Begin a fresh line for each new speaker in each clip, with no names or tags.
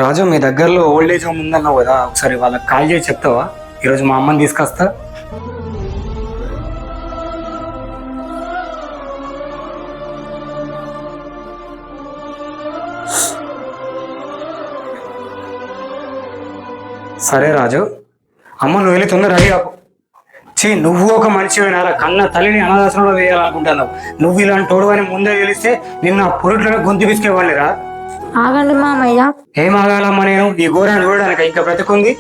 రాజు, మీ దగ్గరలో old age home ఉందన్నావు కదా, ఒకసారి వాళ్ళకి కాల్ చేసి చెప్తావా? ఈరోజు మా అమ్మని తీసుకొస్తా. సరే రాజు, అమ్మ నువ్వు వెళ్ళి తొందర రెడీ కాకు. నువ్వు ఒక మనిషి అయినారా? కన్న తల్లిని అనాథాశ్రమంలో వేయాలనుకుంటున్నావు. నువ్వు ఇలాంటి తోడు అని ముందే తెలిస్తే నిన్న పురుట్లోనే గొంతు పిసికేవాళ్ళిరా.
ఆగండి మామయ్య.
ఏం ఆగాలమ్మా, నేను ఈ ఘోరాన్ని చూడడానికి ఇంకా బ్రతుకుంది.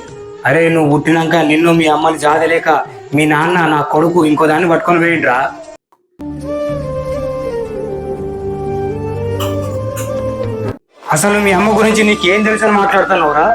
అరే నువ్వు పుట్టినాక నిన్ను మీ అమ్మని జాదలేక మీ నాన్న నా కొడుకు ఇంకో దాన్ని పట్టుకొని పోయిండ్రా. అసలు మీ అమ్మ గురించి నీకేం తెలుసని మాట్లాడుతున్నావురా?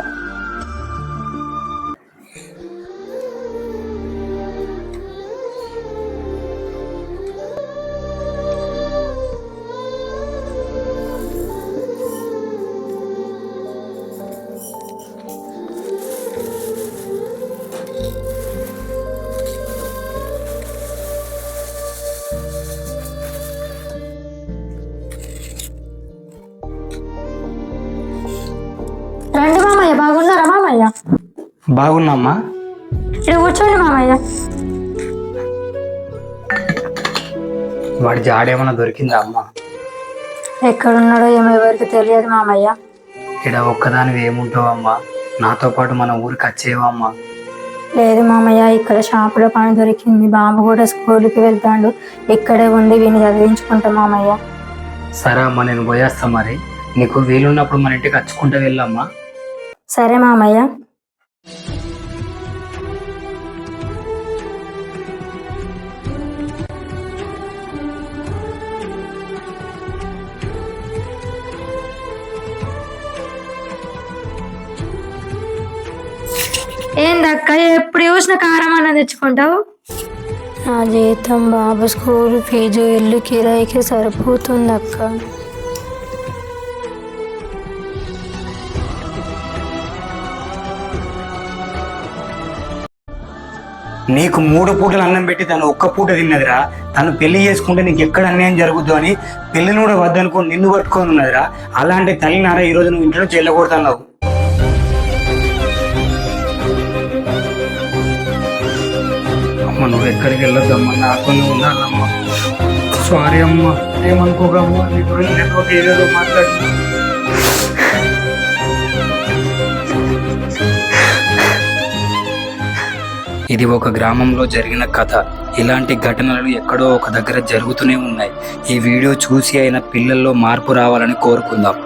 రండి మామయ్య. బాగున్నారా మామయ్య?
బాగున్నామ్మా.
ఇక్కడ కూర్చోండి మామయ్య.
వాడి జాడేమన్నా దొరికిందా అమ్మా?
ఎక్కడున్నాడో ఏమో ఎవరికి తెలియదు మామయ్య.
ఇక్కడ ఒక్కదానివి ఏముంటావమ్మా? నాతో పాటు మన ఊరికి వచ్చేవమ్మా?
లేదు మామయ్య, ఇక్కడ షాపులో పని దొరికింది. బాబు కూడా స్కూల్కి వెళ్తాడు. ఇక్కడే ఉండి వీని చదివించుకుంటాం మామయ్య.
సరే అమ్మా, నేను పోయేస్తా. మరి నీకు వీలున్నప్పుడు మన ఇంటికి వచ్చుకుంటూ వెళ్ళమ్మా.
సరే మామయ్య. ఏందక్క ఎప్పుడు చూసిన కారం అన్న తెచ్చుకుంటావు? నా జీతం బాబు స్కూల్ ఫీజు ఇల్లు కిరాయికి సరిపోతుంది అక్క.
నీకు 3 పూటలు అన్నం పెట్టి తను ఒక్క పూట తిన్నదిరా. తను పెళ్లి చేసుకుంటే నీకు ఎక్కడ అన్యాయం జరుగుద్దు అని పెళ్లిని కూడా వద్దనుకో నిన్ను పట్టుకొని ఉన్నదిరా. అలాంటి తల్లినారా ఈరోజు నువ్వు ఇంట్లో నుంచి వెళ్ళకూడతున్నావు. అమ్మ నువ్వు ఎక్కడికి వెళ్ళొద్దమ్మా, నాతోనే ఉండాలమ్మా. సారీ అమ్మా, ఏమనుకోకమ్మా. నీ గురించి నేను ఒక ఏదో మాట్లాడి. ఇది ఒక గ్రామంలో జరిగిన కథ. ఇలాంటి ఘటనలు ఎక్కడో ఒక దగ్గర జరుగుతూనే ఉన్నాయి. ఈ వీడియో చూసి అయినా పిల్లల్లో మార్పు రావాలని కోరుకుందాం.